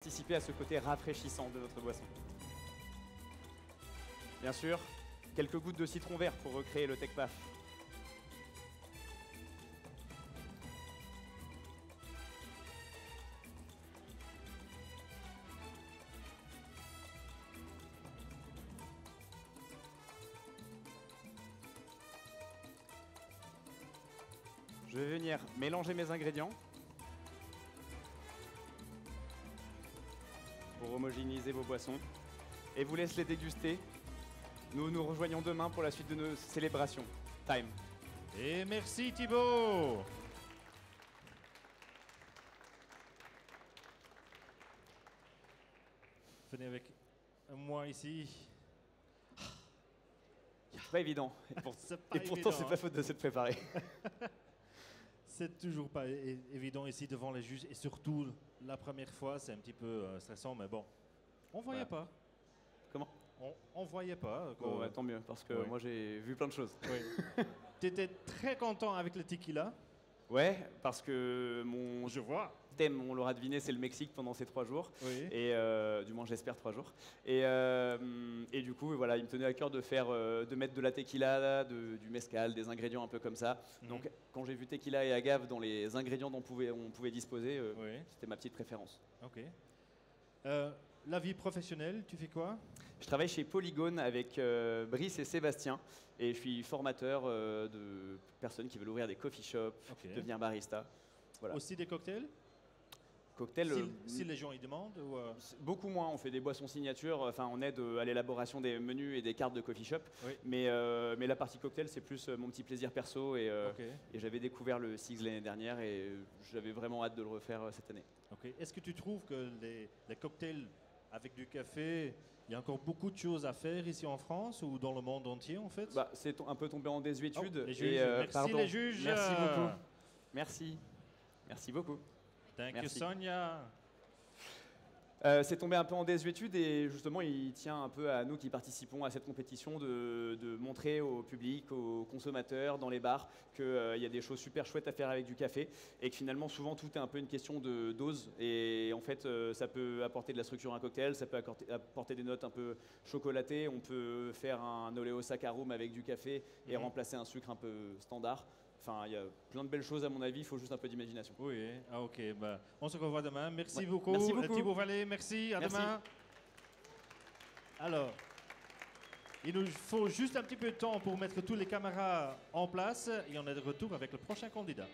Participer à ce côté rafraîchissant de notre boisson. Bien sûr, quelques gouttes de citron vert pour recréer le tech paf. Je vais venir mélanger mes ingrédients pour homogénéiser vos boissons et vous laisse les déguster. Nous nous rejoignons demain pour la suite de nos célébrations. Time. Et merci Thibaut. Venez avec moi ici. C'est pas évident. Et, pourtant, c'est hein. pas faute de s'être préparé. C'est toujours pas évident ici devant les juges et surtout la première fois, c'est un petit peu stressant, mais bon, on voyait pas. Comment? On voyait pas. Bon, tant mieux, parce que moi j'ai vu plein de choses. Oui. Tu étais très content avec le tequila. Ouais, parce que mon Je vois. thème, on l'aura deviné, c'est le Mexique pendant ces 3 jours. Oui. Et du moins j'espère 3 jours. Et du coup, voilà, il me tenait à cœur de mettre de la tequila, du mezcal, des ingrédients un peu comme ça. Donc quand j'ai vu tequila et agave dans les ingrédients dont on pouvait disposer, c'était ma petite préférence. Ok. La vie professionnelle, tu fais quoi? Je travaille chez Polygone avec Brice et Sébastien et je suis formateur de personnes qui veulent ouvrir des coffee shops, devenir barista. Voilà. Aussi des cocktails? Cocktail, si les gens y demandent ou beaucoup moins, on fait des boissons signatures, enfin on aide à l'élaboration des menus et des cartes de coffee shop, mais la partie cocktail c'est plus mon petit plaisir perso et j'avais découvert le Six l'année dernière et j'avais vraiment hâte de le refaire cette année. Ok. Est-ce que tu trouves que les cocktails avec du café, il y a encore beaucoup de choses à faire ici en France ou dans le monde entier en fait? Bah, c'est un peu tombé en désuétude. Les juges. Merci les juges. Merci beaucoup. Merci beaucoup. Thank you Sonia. C'est tombé un peu en désuétude et justement il tient un peu à nous qui participons à cette compétition de montrer au public, aux consommateurs dans les bars qu'il y a des choses super chouettes à faire avec du café et que finalement souvent tout est un peu une question de dose et en fait ça peut apporter de la structure à un cocktail, ça peut apporter des notes un peu chocolatées, on peut faire un oléo saccharum avec du café et remplacer un sucre un peu standard. Enfin, il y a plein de belles choses à mon avis, il faut juste un peu d'imagination. Oui, ok. Bah, on se revoit demain. Merci beaucoup. Merci beaucoup. Thibaut Vallée, merci. À demain. Alors, il nous faut juste un petit peu de temps pour mettre tous les caméras en place et on est de retour avec le prochain candidat.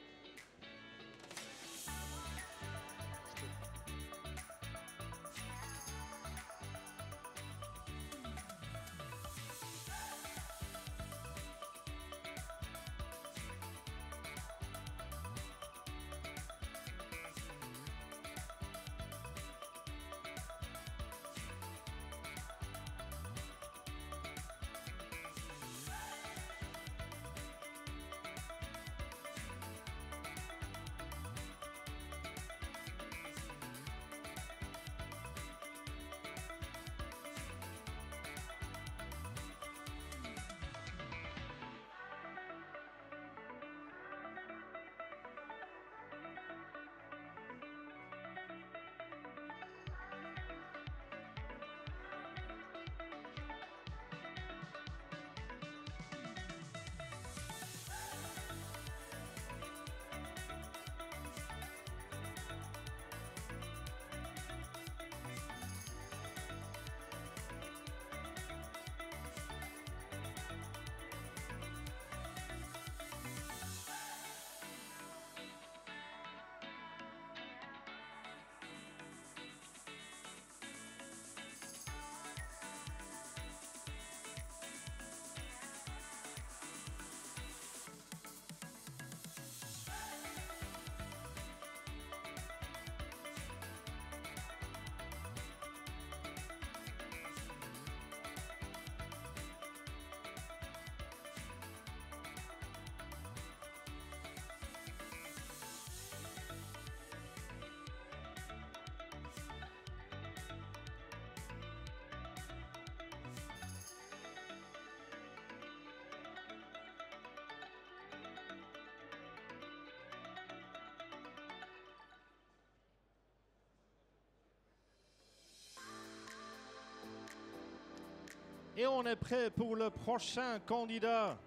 Et on est prêt pour le prochain candidat.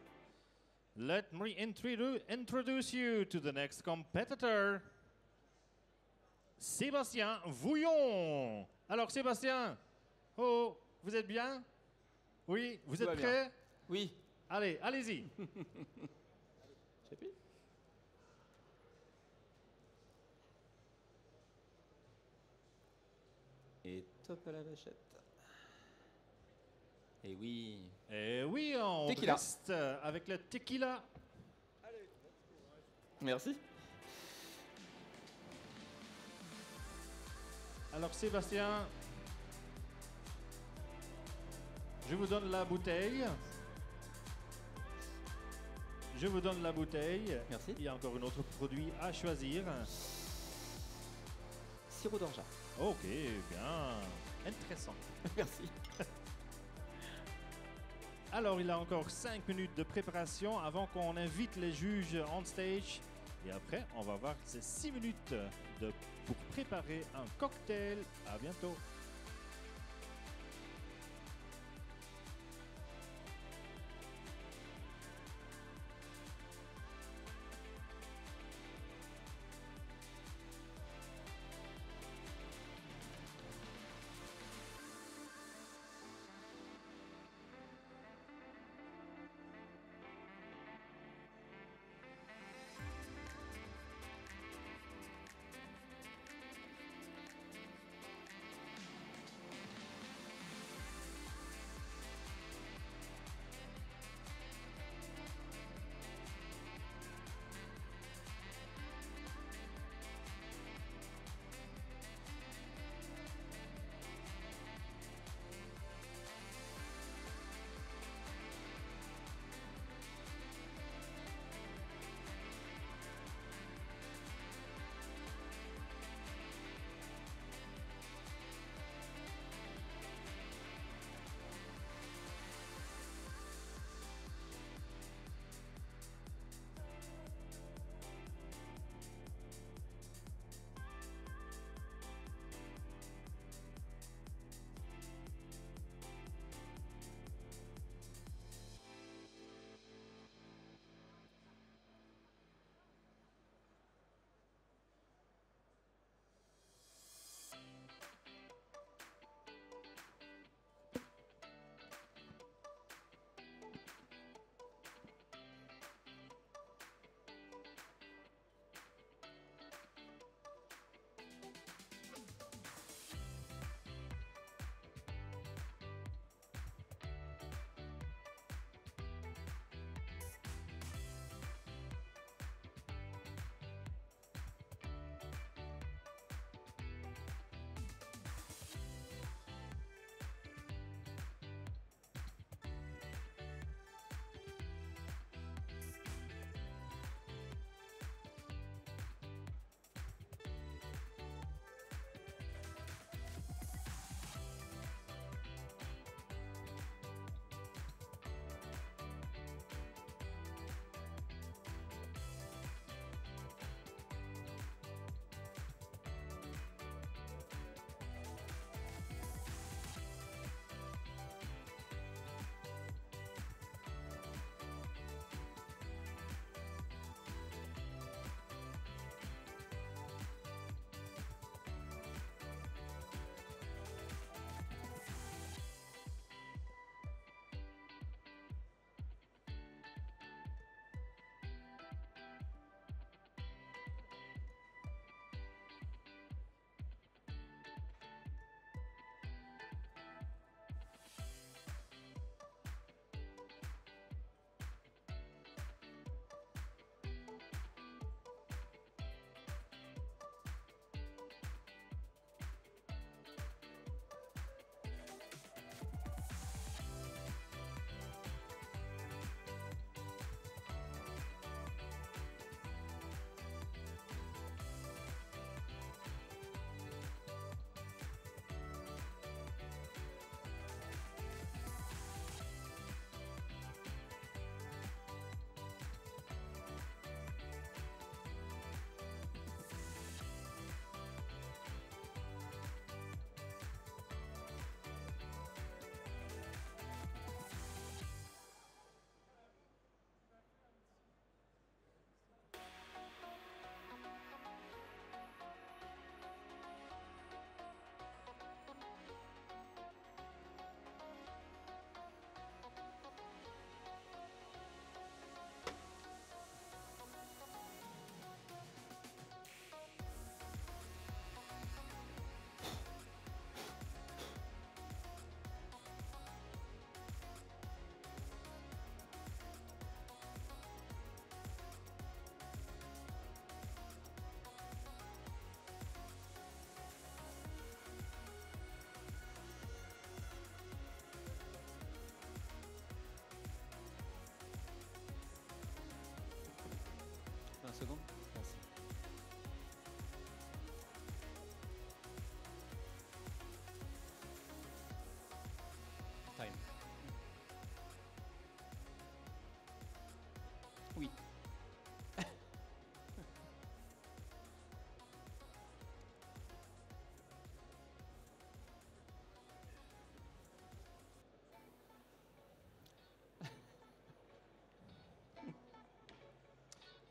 Let me introduce you to the next competitor. Sébastien Vouillon. Alors Sébastien, oh, vous êtes bien? Oui, vous êtes prêt? Oui. Allez, allez-y. J'appuie. Et top à la vachette. Et oui. Et oui, on Tequila. reste avec le tequila. Merci. Alors Sébastien, je vous donne la bouteille. Je vous donne la bouteille. Merci. Il y a encore un autre produit à choisir. Sirop d'orgeat. Ok, bien. Intéressant. Merci. Alors, il a encore 5 minutes de préparation avant qu'on invite les juges on stage. Et après, on va avoir ces 6 minutes pour préparer un cocktail. À bientôt.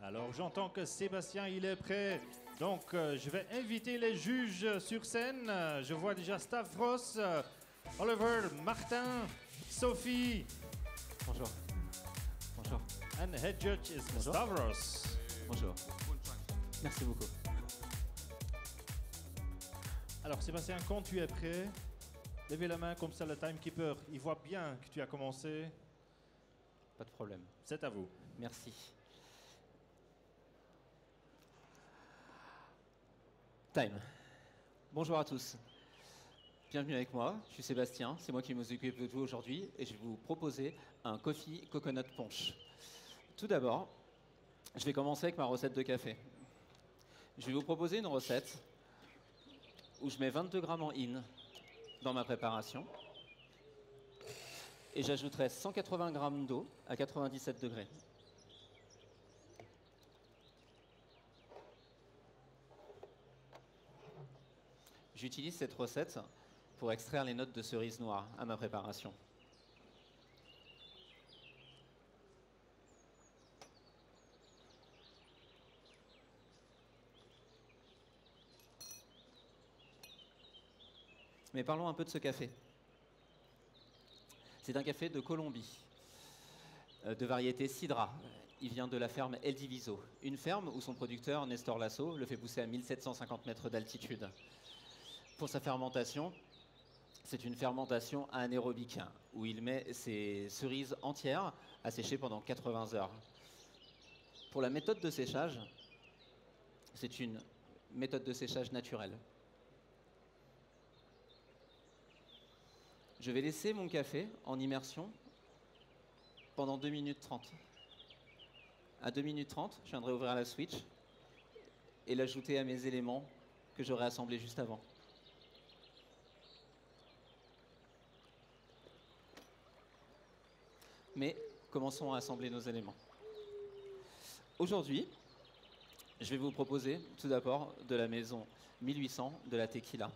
Alors j'entends que Sébastien il est prêt. Donc je vais inviter les juges sur scène. Je vois déjà Stavros, Oliver, Martin, Sophie. Bonjour. Bonjour. And the head judge is Bonjour. Stavros. Bonjour. Merci beaucoup. Alors Sébastien, quand tu es prêt, levez la main comme ça, le timekeeper, il voit bien que tu as commencé. Pas de problème. C'est à vous. Merci. Time. Bonjour à tous. Bienvenue avec moi. Je suis Sébastien. C'est moi qui m'occupe de tout aujourd'hui et je vais vous proposer un coffee coconut punch. Tout d'abord, je vais commencer avec ma recette de café. Je vais vous proposer une recette où je mets 22 grammes en in dans ma préparation et j'ajouterai 180 grammes d'eau à 97 degrés. J'utilise cette recette pour extraire les notes de cerise noire à ma préparation. Mais parlons un peu de ce café. C'est un café de Colombie, de variété Sidra. Il vient de la ferme El Diviso, une ferme où son producteur, Nestor Lasso, le fait pousser à 1750 mètres d'altitude. Pour sa fermentation, c'est une fermentation anaérobique, où il met ses cerises entières à sécher pendant 80 heures. Pour la méthode de séchage, c'est une méthode de séchage naturelle. Je vais laisser mon café en immersion pendant 2 minutes 30. À 2 minutes 30, je viendrai ouvrir la switch et l'ajouter à mes éléments que j'aurai assemblés juste avant. Mais commençons à assembler nos éléments. Aujourd'hui, je vais vous proposer tout d'abord de la maison 1800 de la tequila.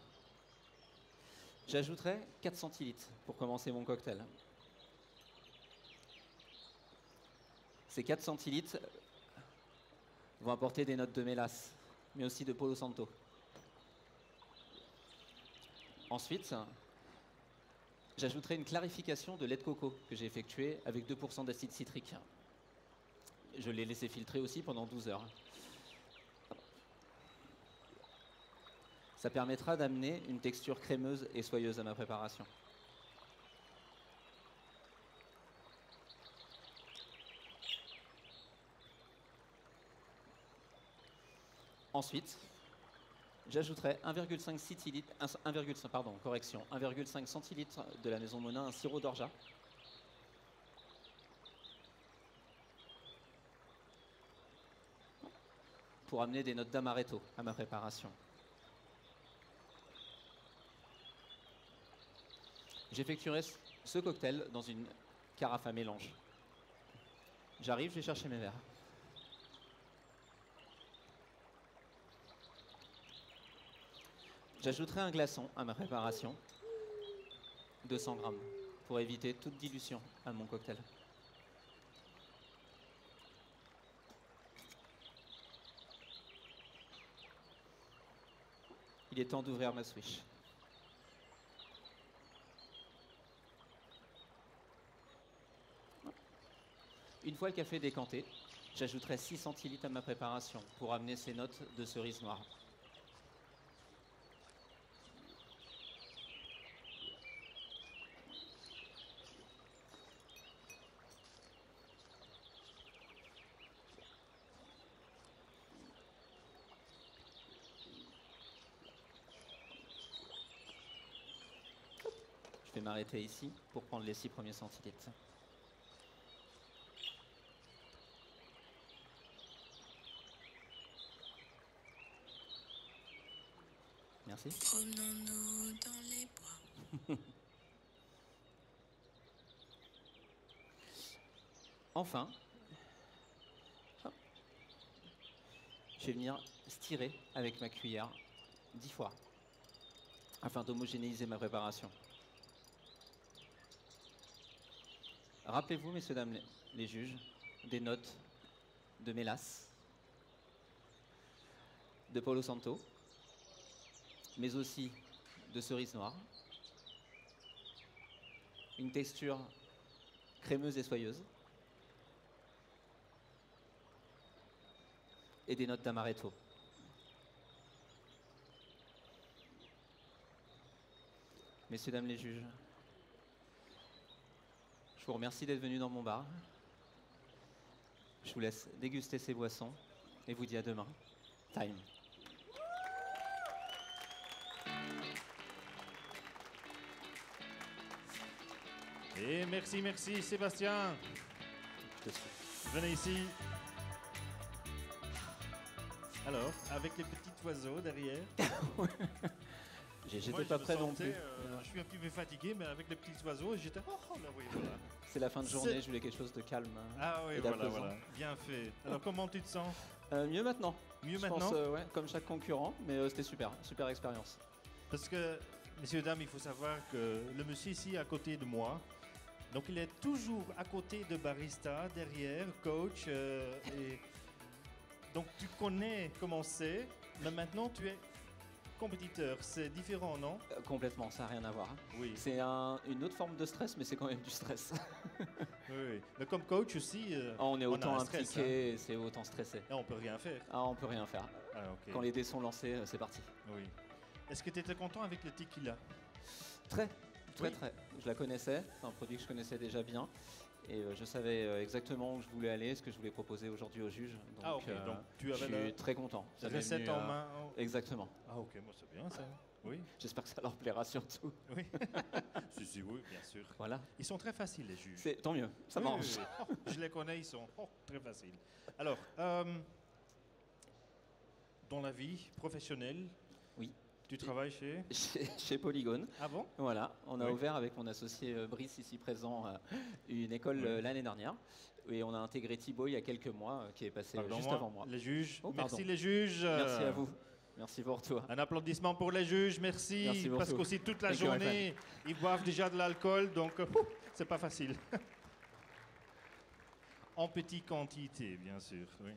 J'ajouterai 4 centilitres pour commencer mon cocktail. Ces 4 centilitres vont apporter des notes de mélasse, mais aussi de Palo Santo. Ensuite, j'ajouterai une clarification de lait de coco que j'ai effectuée avec 2% d'acide citrique. Je l'ai laissé filtrer aussi pendant 12 heures. Ça permettra d'amener une texture crémeuse et soyeuse à ma préparation. Ensuite, j'ajouterai 1,5 centilitres, 1,5 centilitres de la maison Monin, un sirop d'orgeat. Pour amener des notes d'amaretto à ma préparation. J'effectuerai ce cocktail dans une carafe à mélange. J'arrive, je vais chercher mes verres. J'ajouterai un glaçon à ma préparation, 200 grammes, pour éviter toute dilution à mon cocktail. Il est temps d'ouvrir ma switch. Une fois le café décanté, j'ajouterai 6 centilitres à ma préparation pour amener ces notes de cerise noire. Je vais m'arrêter ici pour prendre les 6 premiers centilitres. Merci. Promenons-nous dans les bois. Enfin, je vais venir stirrer avec ma cuillère 10 fois afin d'homogénéiser ma préparation. Rappelez-vous, messieurs, dames, les juges, des notes de mélasse de Palo Santo, mais aussi de cerise noire. Une texture crémeuse et soyeuse. Et des notes d'amaretto. Messieurs, dames les juges, je vous remercie d'être venus dans mon bar. Je vous laisse déguster ces boissons et vous dis à demain. Time. Et merci Sébastien. Venez ici. Alors, avec les petits oiseaux derrière. J'étais Moi, pas je me prêt non sentais, plus. je suis un petit peu fatigué, mais avec les petits oiseaux, j'étais. Oh là, oui, voilà. C'est la fin de journée, je voulais quelque chose de calme. Ah oui, et voilà, d'apaisant. voilà. Bien fait. Alors, comment tu te sens? Mieux maintenant. Mieux Je maintenant? pense, ouais, comme chaque concurrent, mais c'était super, super expérience. Parce que, messieurs, dames, il faut savoir que le monsieur ici à côté de moi, donc il est toujours à côté de barista, derrière, coach. Et donc tu connais comment c'est, mais maintenant tu es compétiteur. C'est différent, non? Complètement, ça n'a rien à voir. Oui. C'est une autre forme de stress, mais c'est quand même du stress. Oui. Mais comme coach aussi, On est on a autant un stress, impliqué et c'est autant stressé. là, on peut rien faire. Ah, on peut rien faire. Ah, ok. Quand les dés sont lancés, c'est parti. Oui. Est-ce que tu étais content avec le tequila? Très. Oui. Je la connaissais, c'est un produit que je connaissais déjà bien. Et je savais exactement où je voulais aller, ce que je voulais proposer aujourd'hui aux juges. Donc, Ah, ok. Donc tu je avais suis la très content. Ça m'est recette venu, en main. Exactement. Ah, ok, moi c'est bien ça. Oui. J'espère que ça leur plaira surtout. Oui. si, oui, bien sûr. Voilà. Ils sont très faciles, les juges. C'est tant mieux. Ça Oui, m'arrange. oui, oui. Oh, je les connais, ils sont très faciles. Alors, dans la vie professionnelle, Oui. tu travailles chez... Chez Polygone. Ah bon? Voilà, on a Oui. ouvert avec mon associé Brice ici présent une école Oui. l'année dernière et on a intégré Thibaut il y a quelques mois qui est passé Pardon, juste avant moi. Les juges. Oh, Merci pardon. les juges. Merci à vous. Merci pour toi. Un applaudissement pour les juges, merci. Merci beaucoup. Parce qu'aussi toute la Thank you, my journée, ils boivent déjà de l'alcool, donc c'est pas facile. En petite quantité, bien sûr. Oui.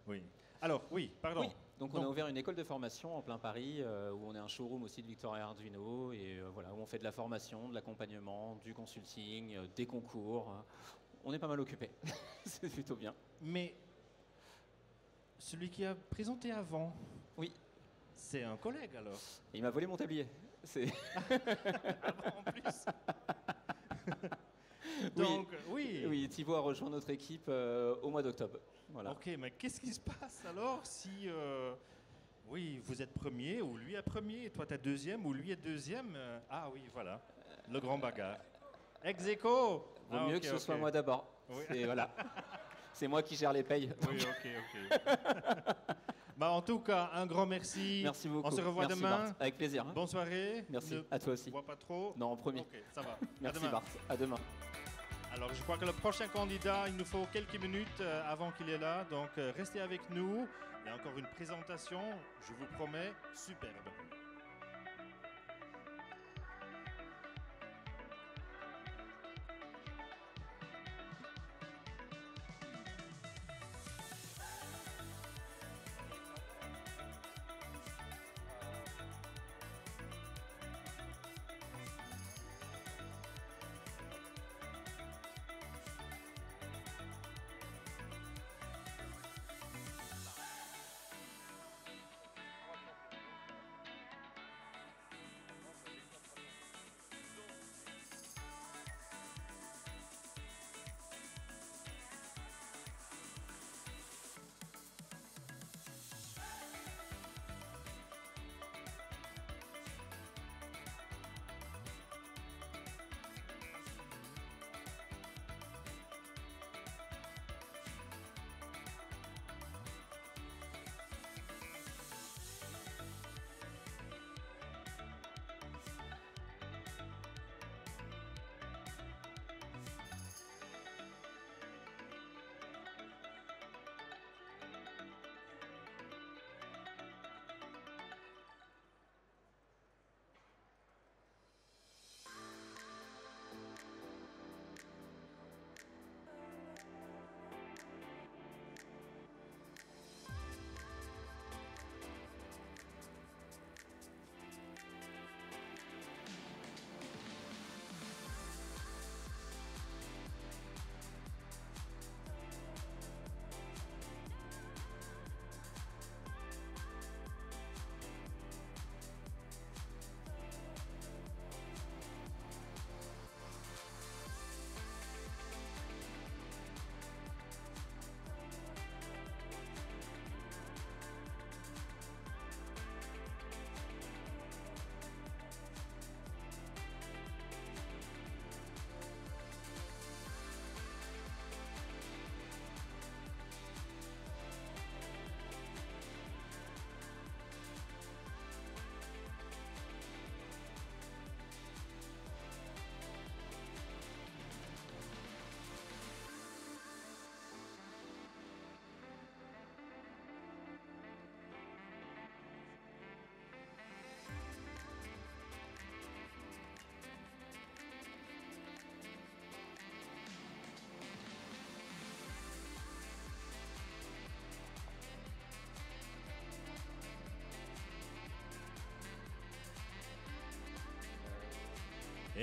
Oui. Alors, oui, pardon. Oui, donc on a Donc- ouvert une école de formation en plein Paris où on est un showroom aussi de Victoria Arduino et voilà, où on fait de la formation, de l'accompagnement, du consulting, des concours. On est pas mal occupé. C'est plutôt bien. Mais celui qui a présenté avant, Oui. c'est un collègue alors. Il m'a volé mon tablier. C'est En plus. Donc, oui. oui, Thibaut a rejoint notre équipe au mois d'octobre. Voilà. Ok, mais qu'est-ce qui se passe alors si, oui, vous êtes premier ou lui est premier, toi t'es deuxième ou lui est deuxième? Ah oui, voilà, le grand bagarre. Ex aequo. Vaut Ah, mieux ok, que ce soit ok. moi d'abord. Oui. C'est voilà. C'est moi qui gère les payes. Oui, ok. Bah, en tout cas, un grand merci. Merci beaucoup. On se revoit Merci, demain. Bart. Avec plaisir. Bonne soirée. Merci. Ne À toi aussi. bois pas trop. Non, promis. Ok, ça va. À Merci demain. Bart. À demain. Alors, je crois que le prochain candidat, il nous faut quelques minutes avant qu'il est là. Donc, restez avec nous. Il y a encore une présentation, je vous promets, superbe.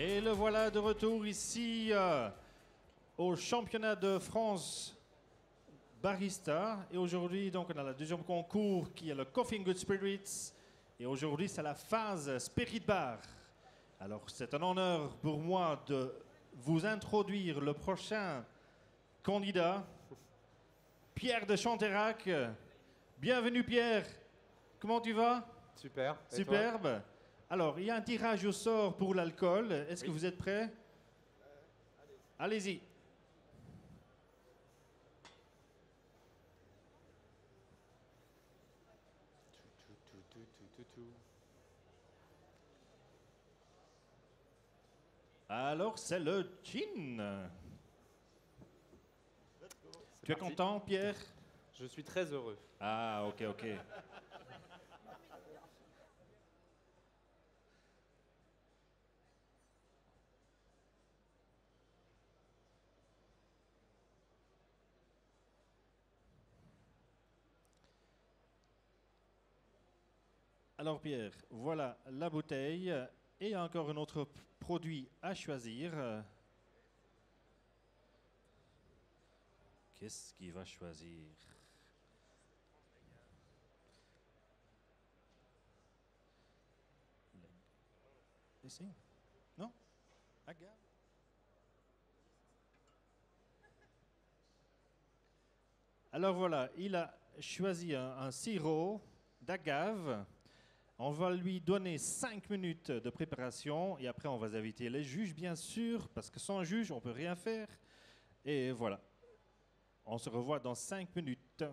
Et le voilà de retour ici au championnat de France barista. Et aujourd'hui, donc, on a le deuxième concours qui est le Coffee and Good Spirits. Et aujourd'hui, c'est la phase Spirit Bar. Alors, c'est un honneur pour moi de vous introduire le prochain candidat, Pierre de Chanterac. Bienvenue Pierre, comment tu vas? Super. Et Superbe. Alors, il y a un tirage au sort pour l'alcool. Est-ce que vous êtes prêts? Allez-y. Alors, c'est le gin. Tu es parti. content, Pierre? Je suis très heureux. Ah, ok, ok. Alors, Pierre, voilà la bouteille et encore un autre produit à choisir. Qu'est-ce qu'il va choisir? Ici? Non? Agave? Alors voilà, il a choisi un sirop d'agave. On va lui donner 5 minutes de préparation et après on va inviter les juges bien sûr, parce que sans juge on ne peut rien faire. Et voilà, on se revoit dans 5 minutes.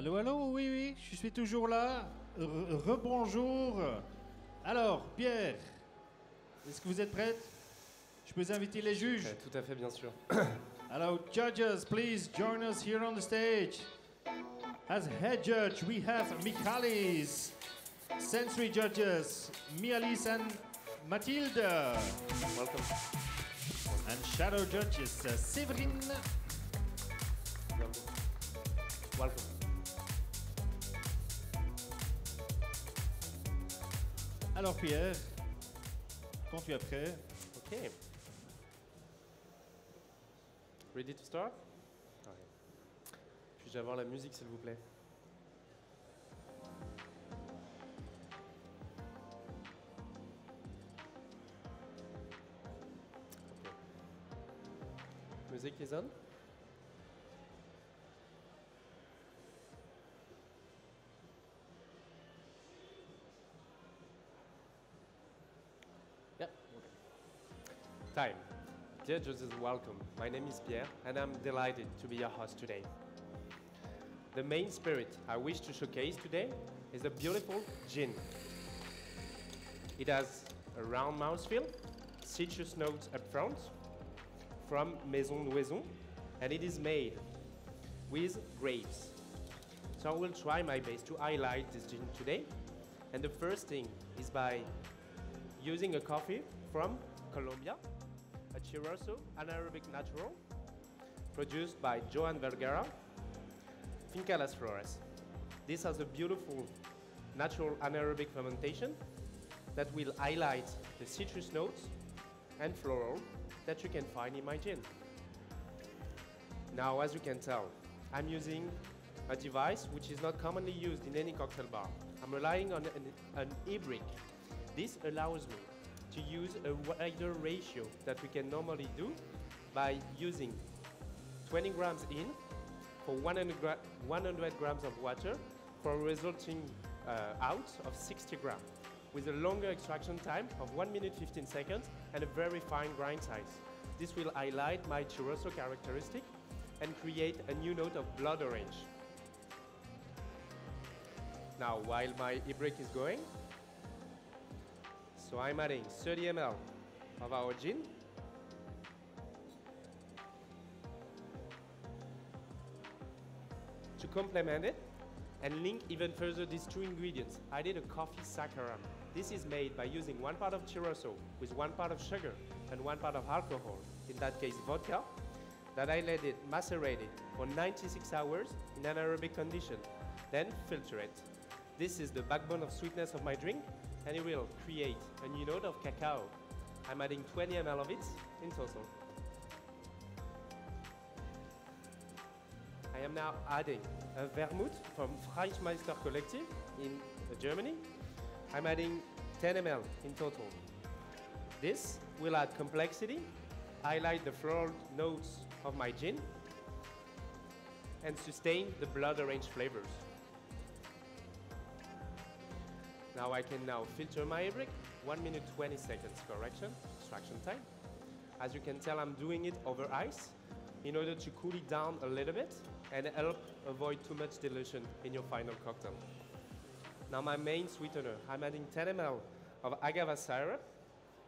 Allô, allô, oui, oui, je suis toujours là. Rebonjour. Alors, Pierre, est-ce que vous êtes prête? Je peux inviter les juges? Tout à fait, bien sûr. Alors, judges, please join us here on the stage. As head judge, we have Michalis. Sensory judges, Mialis and Mathilde. Welcome. And shadow judges, Séverine. Welcome. Alors, Pierre, quand tu es prêt, Okay. Ready to start? Okay. Puis-je avoir la musique, s'il vous plaît? Okay. Music is on? Yeah. Okay. Time. Dear judges, welcome. My name is Pierre, and I'm delighted to be your host today. The main spirit I wish to showcase today is a beautiful gin. It has a round mouthfeel, citrus notes up front from Maison Louison, and it is made with grapes. So I will try my best to highlight this gin today. And the first thing is by using a coffee from Colombia, a Chiroso anaerobic natural, produced by Joan Vergara, Finca Las Flores. This has a beautiful natural anaerobic fermentation that will highlight the citrus notes and floral that you can find in my gin. Now, as you can tell, I'm using a device which is not commonly used in any cocktail bar. I'm relying on an e-brick. This allows me to use a wider ratio that we can normally do by using 20 grams in for 100 grams of water for a resulting out of 60 grams with a longer extraction time of 1 minute 15 seconds and a very fine grind size. This will highlight my Chiroso characteristic and create a new note of blood orange. Now, while my e-brick is going, so I'm adding 30 ml of our gin. To complement it and link even further these two ingredients, I did a coffee saccharum. This is made by using 1 part of Chiroso with 1 part of sugar and 1 part of alcohol, in that case vodka, that I let it macerate for 96 hours in anaerobic condition, then filter it. This is the backbone of sweetness of my drink, and it will create a new note of cacao. I'm adding 20 ml of it in total. I am now adding a vermouth from Freischmeister Collective in Germany. I'm adding 10 ml in total. This will add complexity, highlight the floral notes of my gin, and sustain the blood orange flavors. Now I can now filter my e-brick, 1 minute 20 seconds correction, extraction time. As you can tell, I'm doing it over ice in order to cool it down a little bit and help avoid too much dilution in your final cocktail. Now my main sweetener, I'm adding 10 ml of agave syrup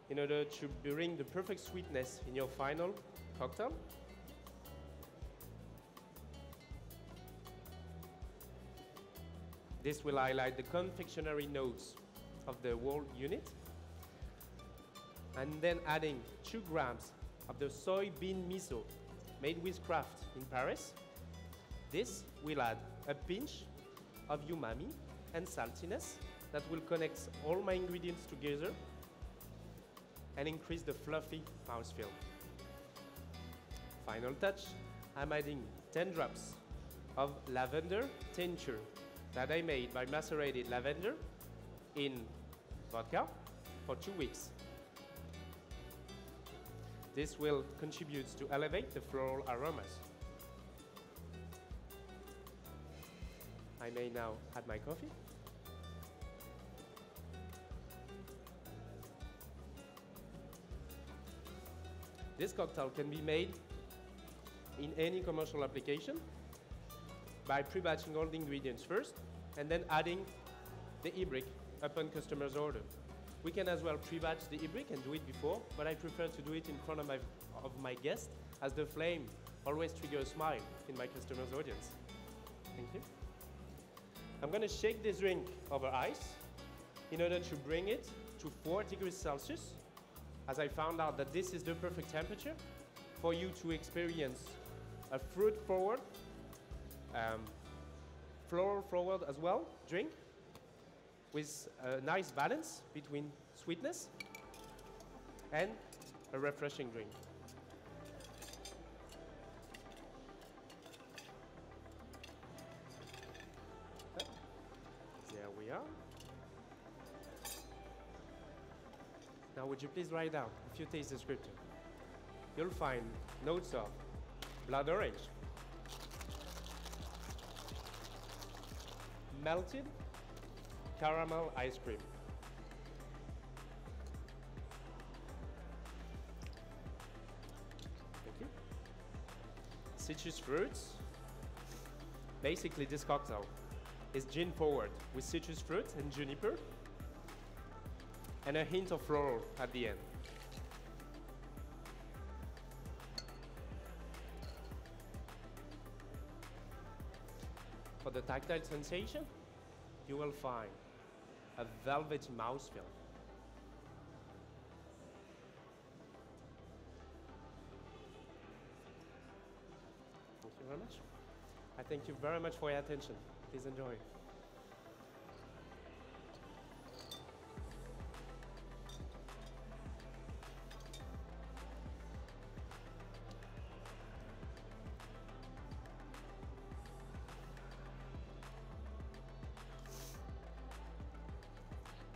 in order to bring the perfect sweetness in your final cocktail. This will highlight the confectionery notes of the whole unit. And then adding 2 grams of the soybean miso made with Kraft in Paris. This will add a pinch of umami and saltiness that will connect all my ingredients together and increase the fluffy mouthfeel. Final touch, I'm adding 10 drops of lavender tincture that I made by macerated lavender in vodka for 2 weeks. This will contribute to elevate the floral aromas. I may now add my coffee. This cocktail can be made in any commercial application. by pre-batching all the ingredients first and then adding the e-brick upon customer's order. We can as well pre-batch the e-brick and do it before, but I prefer to do it in front of my guest, as the flame always triggers a smile in my customer's audience. Thank you. I'm going to shake this drink over ice in order to bring it to 4 degrees Celsius, as I found out that this is the perfect temperature for you to experience a fruit-forward, floral-forward as well drink, with a nice balance between sweetness and a refreshing drink. There we are. Now would you please write down a few taste descriptors? You'll find notes of blood orange, melted caramel ice cream, thank you, citrus fruits. Basically this cocktail is gin forward with citrus fruit and juniper and a hint of floral at the end. For the tactile sensation, you will find a velvety mouthfeel. Thank you very much. I thank you very much for your attention. Please enjoy.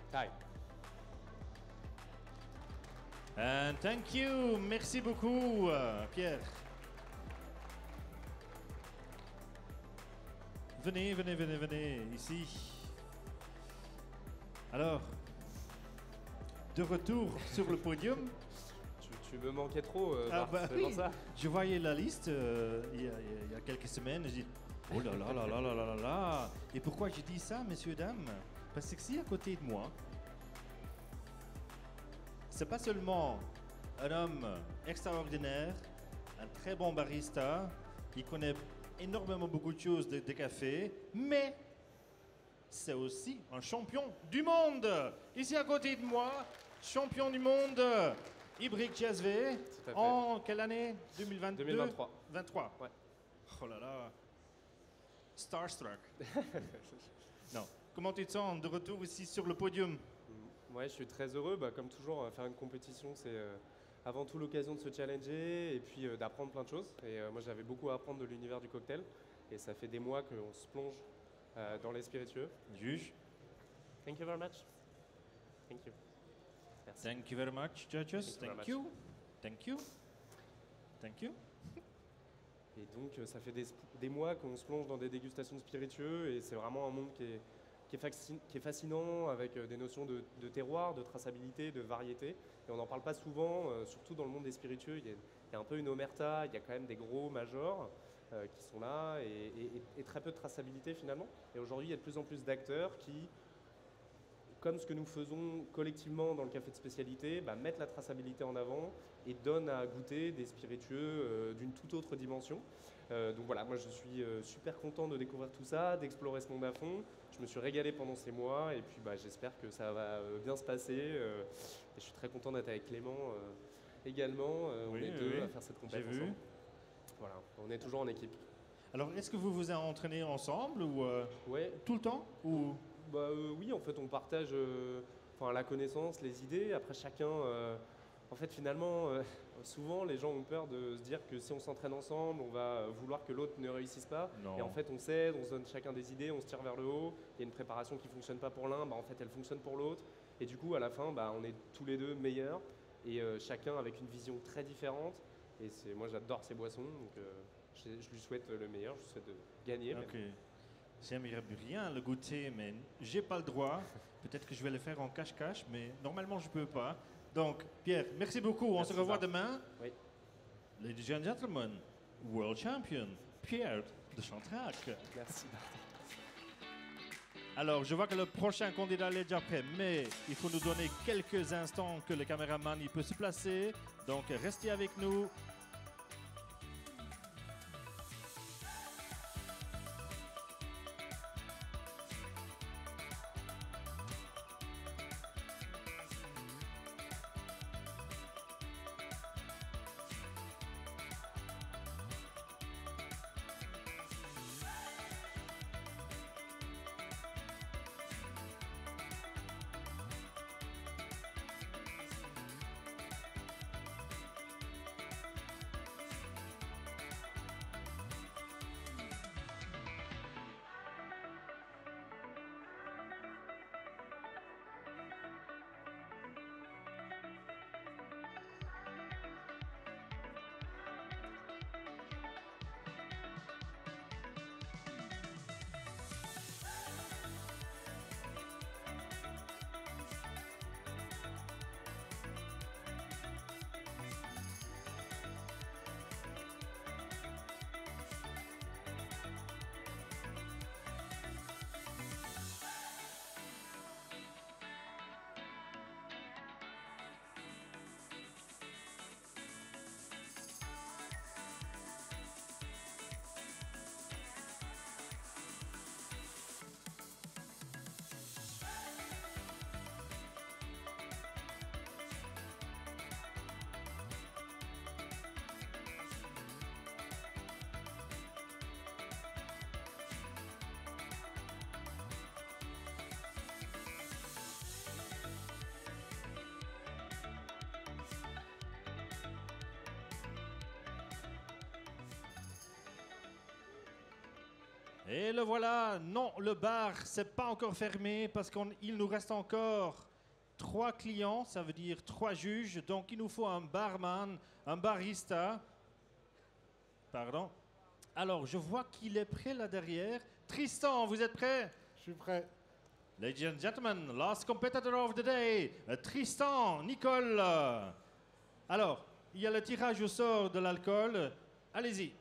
Time. And thank you. Merci beaucoup, Pierre. Venez, venez, venez, venez, ici. Alors, de retour sur le podium. Tu me manquais trop, Ah Bart, bah c'est pour oui. ça. Je voyais la liste il y a quelques semaines. Je dis, oh là là là là là là là là. Et pourquoi j'ai dit ça, messieurs, dames? Parce que ici, à côté de moi, c'est pas seulement un homme extraordinaire, un très bon barista, il connaît énormément beaucoup de choses de café, mais c'est aussi un champion du monde. Ici à côté de moi, champion du monde, Ibrick GSV, Tout à fait. en quelle année? 2022? 2023. 23. Ouais. Oh là là, starstruck. Non. Comment tu te sens de retour ici sur le podium? Ouais, je suis très heureux. Bah, comme toujours, faire une compétition, c'est avant tout l'occasion de se challenger et puis d'apprendre plein de choses. Et moi, j'avais beaucoup à apprendre de l'univers du cocktail. Et ça fait des mois qu'on se plonge dans les spiritueux. Juge. Thank you very much. Thank you. Merci. Thank you very much, judges. Thank you very Thank much. you. Thank you. Thank you. Et donc, ça fait des mois qu'on se plonge dans des dégustations de spiritueux et c'est vraiment un monde qui est fascinant avec des notions de terroir, de traçabilité, de variété. Et on n'en parle pas souvent, surtout dans le monde des spiritueux. Il y a un peu une omerta, il y a quand même des gros majors qui sont là et très peu de traçabilité finalement. Et aujourd'hui, il y a de plus en plus d'acteurs qui, comme ce que nous faisons collectivement dans le café de spécialité, mettent la traçabilité en avant et donnent à goûter des spiritueux d'une toute autre dimension. Donc voilà, moi je suis super content de découvrir tout ça, d'explorer ce monde à fond. Je me suis régalé pendant ces mois et puis j'espère que ça va bien se passer. Et je suis très content d'être avec Clément également. On Oui, est oui, deux oui. à faire cette compétition J'ai vu. ensemble. Voilà, on est toujours en équipe. Alors, est-ce que vous vous entraînez ensemble ou Ouais, tout le temps ou... oui, en fait, on partage la connaissance, les idées. Après, chacun, en fait, finalement, souvent, les gens ont peur de se dire que si on s'entraîne ensemble, on va vouloir que l'autre ne réussisse pas. Non. Et en fait, on s'aide, on se donne chacun des idées, on se tire vers le haut. Il y a une préparation qui ne fonctionne pas pour l'un, en fait, elle fonctionne pour l'autre. Et du coup, à la fin, on est tous les deux meilleurs et chacun avec une vision très différente. Et moi, j'adore ces boissons, donc je lui souhaite le meilleur, je lui souhaite de gagner. même. Ok. J'aimerais bien le goûter, mais j'ai pas le droit. Peut-être que je vais le faire en cache-cache, mais normalement je peux pas. Donc, Pierre, merci beaucoup. On Merci, se revoit Bart. demain. Oui. Ladies and gentlemen, world champion, Pierre de Chantrac. Merci Martin. Alors, je vois que le prochain candidat est déjà prêt, mais il faut nous donner quelques instants que le caméraman il peut se placer. Donc, restez avec nous. Et le voilà. Non, le bar, c'est pas encore fermé parce qu'il nous reste encore 3 clients, ça veut dire 3 juges. Donc, il nous faut un barman, un barista. Pardon. Alors, je vois qu'il est prêt là derrière. Tristan, vous êtes prêt? Je suis prêt. Ladies and gentlemen, last competitor of the day, Tristan, Nicole. Alors, il y a le tirage au sort de l'alcool. Allez-y.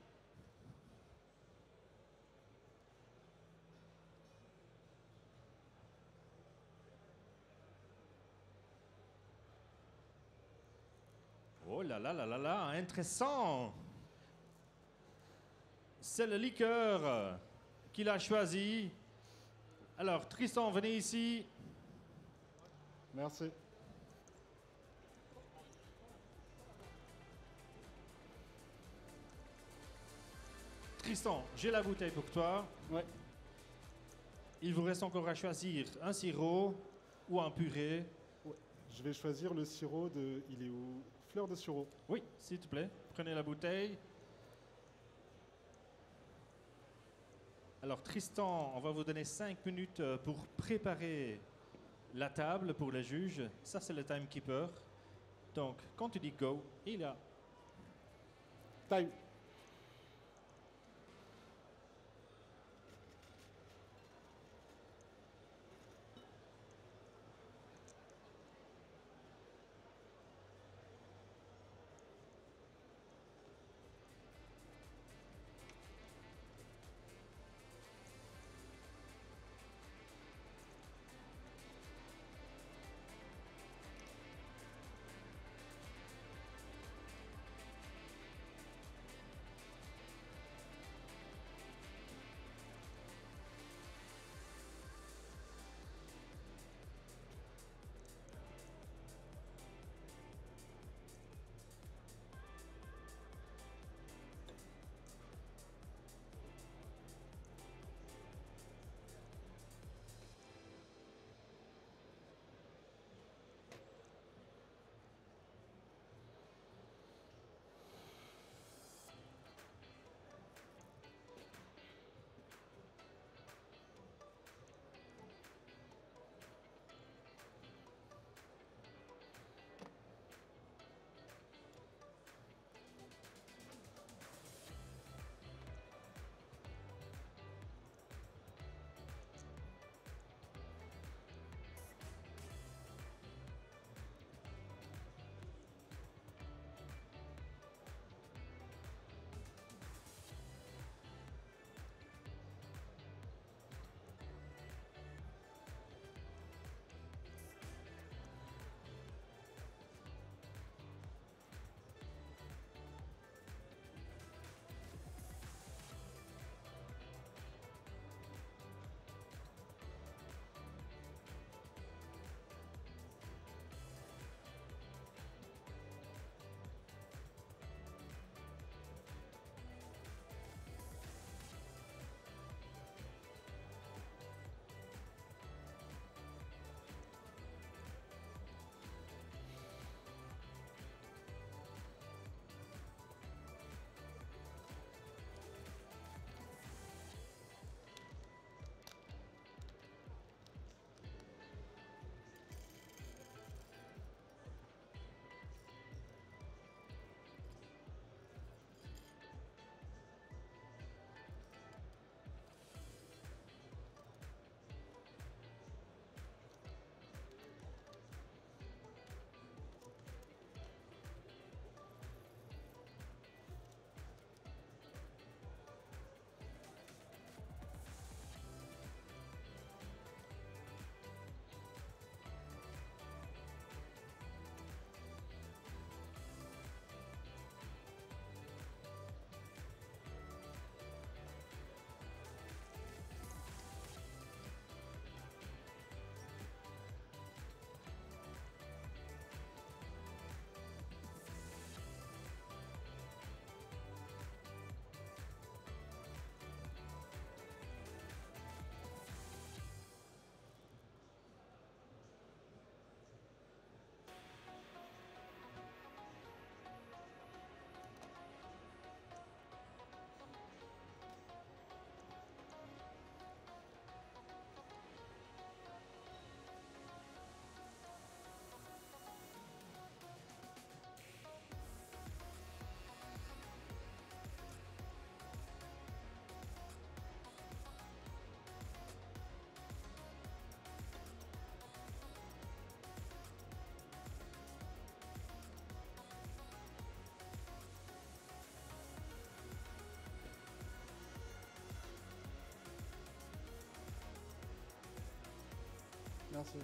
Oh là là là là là, intéressant. C'est le liqueur qu'il a choisi. Alors, Tristan, venez ici. Merci. Tristan, j'ai la bouteille pour toi. Ouais. Il vous reste encore à choisir un sirop ou un purée. Je vais choisir le sirop de... Il est où? Fleur de sureau. Oui, s'il te plaît, prenez la bouteille. Alors Tristan, on va vous donner 5 minutes pour préparer la table pour les juges. Ça, c'est le timekeeper. Donc, quand tu dis go, il y a... Time. Merci.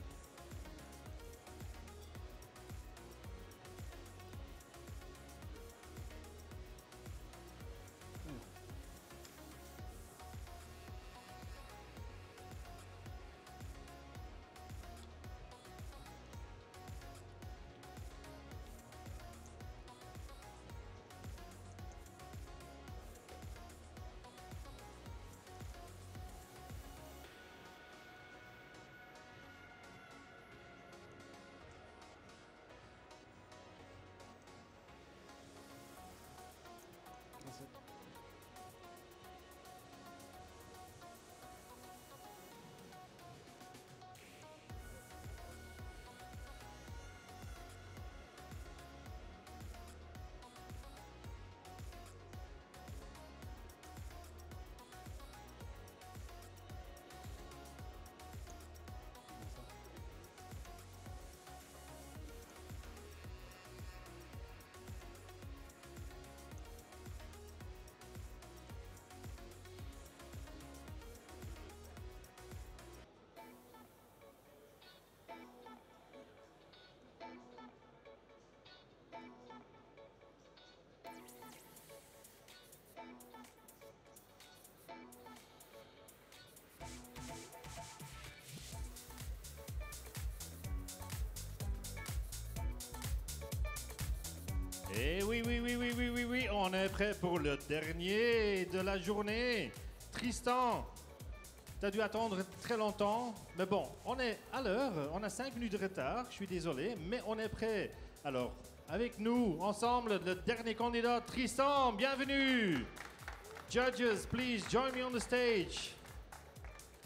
Merci. Et oui, oui, oui, oui, oui, oui, oui, on est prêt pour le dernier de la journée. Tristan, tu as dû attendre très longtemps, mais bon, on est à l'heure, on a 5 minutes de retard, je suis désolé, mais on est prêt. Alors, avec nous, ensemble, le dernier candidat, Tristan, bienvenue. Judges, please join me on the stage.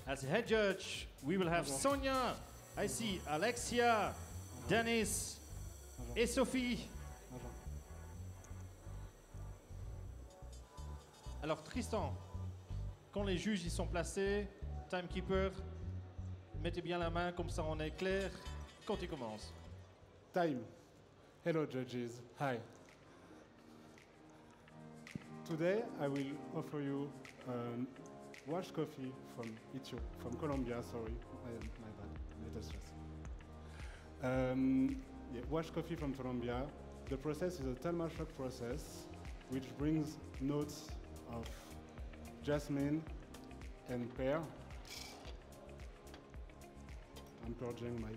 As head judge, we will have Sonia, I see Alexia, Dennis et Sophie. Alors Tristan, quand les juges y sont placés, timekeeper, mettez bien la main comme ça on est clair. Quand tu commences. Time. Hello, judges. Hi. Today, I will offer you washed coffee from Colombia. Sorry, my bad. Let us just. Washed coffee from Colombia. The process is a Telma shock process, which brings notes of jasmine and pear. I'm purging my.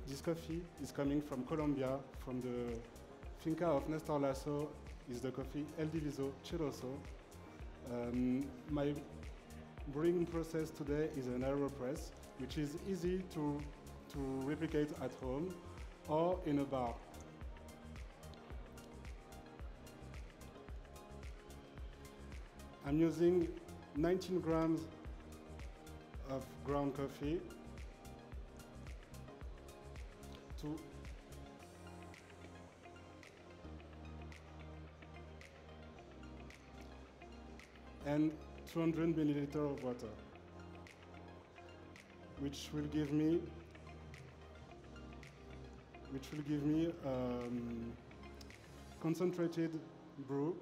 This coffee is coming from Colombia, from the finca of Nestor Lasso. Is the coffee El Diviso Chiroso. My brewing process today is an AeroPress, which is easy to replicate at home or in a bar. I'm using 19 grams of ground coffee and 200 milliliters of water, which will give me concentrated brew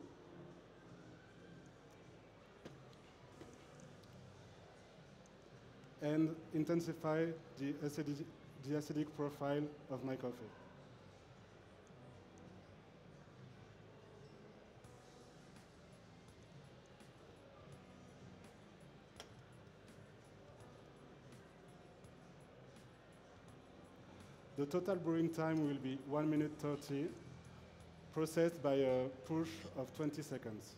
and intensify the acidic profile of my coffee. The total brewing time will be 1 minute 30, processed by a push of 20 seconds.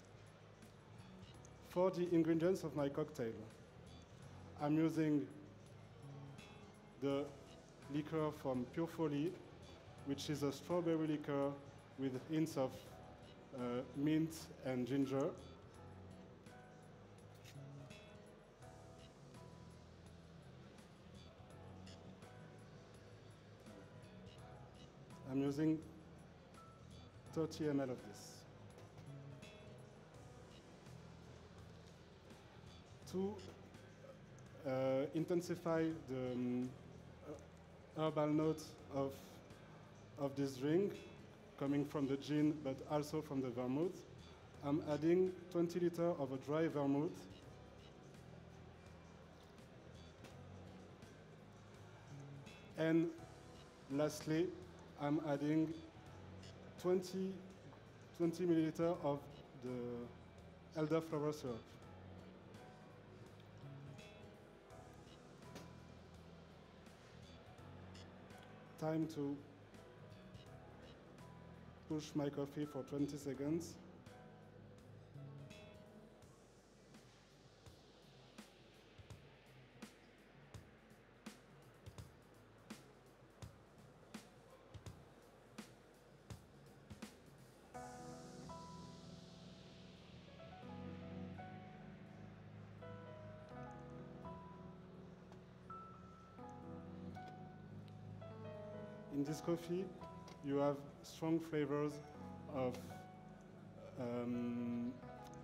For the ingredients of my cocktail, I'm using the liquor from Pure Folly, which is a strawberry liquor with hints of mint and ginger. I'm using 30 ml of this. To intensify the herbal notes of this drink, coming from the gin, but also from the vermouth, I'm adding 20 liters of a dry vermouth. And lastly, I'm adding 20 milliliters of the elderflower syrup. Time to push my coffee for 20 seconds. In this coffee, you have strong flavors of,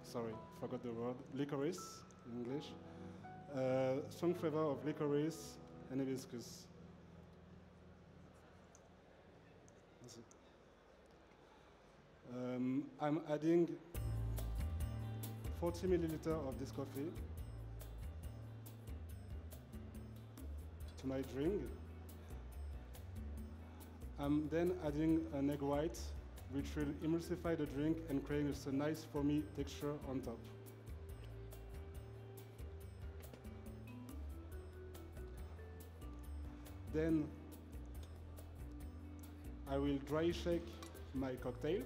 sorry, forgot the word, licorice in English. Strong flavor of licorice and hibiscus. I'm adding 40 milliliters of this coffee to my drink. I'm then adding an egg white, which will emulsify the drink and create a nice foamy texture on top. Then I will dry shake my cocktail.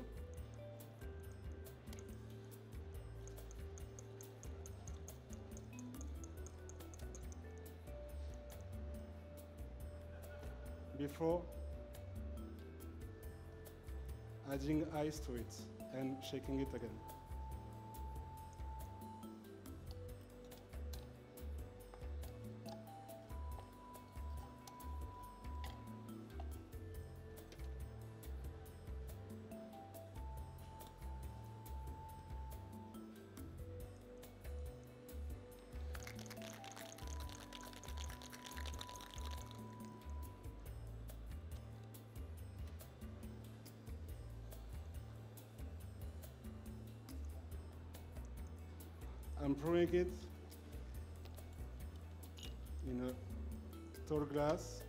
Before adding ice to it and shaking it again. I'm pouring it in a tall glass.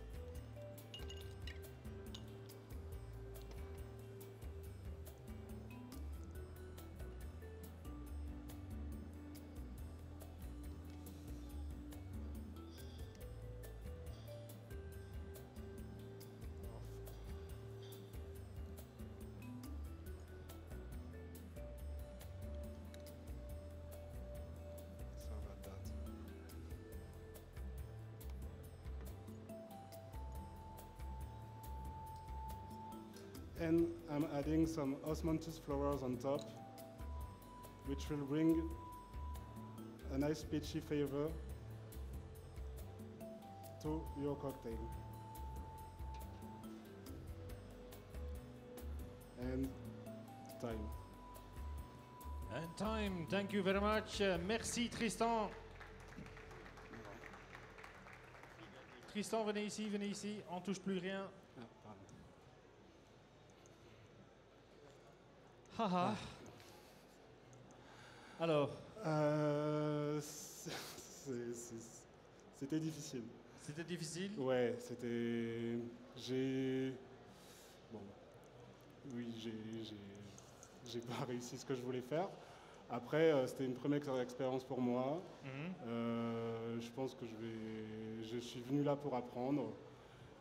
And I'm adding some osmanthus flowers on top, which will bring a nice peachy flavor to your cocktail. And time. And time, thank you very much. Merci Tristan. Tristan, venez ici, on touche plus rien. Haha. Alors, c'était difficile. c'était difficile. Ouais, c'était. Bon. Oui, j'ai pas réussi ce que je voulais faire. Après, c'était une première expérience pour moi. Je pense que je suis venu là pour apprendre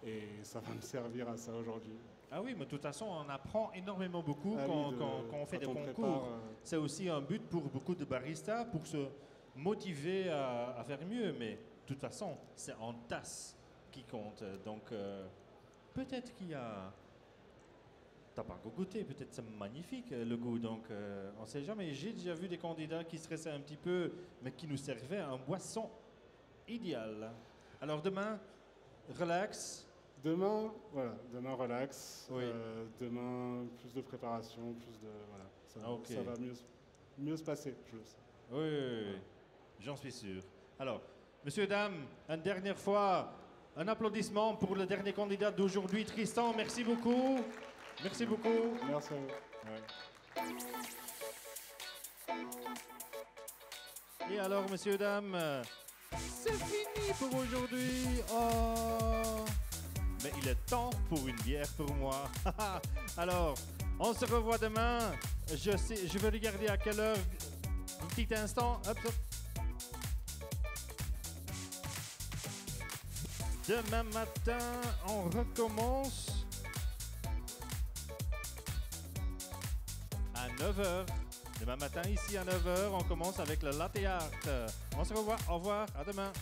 et ça va me servir à ça aujourd'hui. Ah oui, mais de toute façon, on apprend énormément beaucoup Ah quand, oui, quand on fait des quand on concours. prépare, C'est aussi un but pour beaucoup de baristas, pour se motiver à faire mieux. Mais de toute façon, c'est en tasse qui compte. Donc, peut-être qu'il y a... T'as pas encore goûté, peut-être c'est magnifique le goût. Donc, on ne sait jamais. J'ai déjà vu des candidats qui stressaient un petit peu, mais qui nous servaient un boisson idéal. Alors demain, relax, Demain, voilà, demain relax. Oui. Demain, plus de préparation, plus de... Voilà, Ok. ça va mieux se passer, je le sais. Oui. J'en suis sûr. Alors, messieurs, dames, une dernière fois, un applaudissement pour le dernier candidat d'aujourd'hui, Tristan. Merci beaucoup. Merci beaucoup. Merci à vous. Et alors, messieurs, dames, c'est fini pour aujourd'hui. Oh. Mais il est temps pour une bière pour moi. Alors, on se revoit demain. Je vais regarder à quelle heure. Un petit instant. Hop, hop. Demain matin, on recommence à 9h. Demain matin, ici à 9h, on commence avec le latte art. On se revoit. Au revoir. À demain.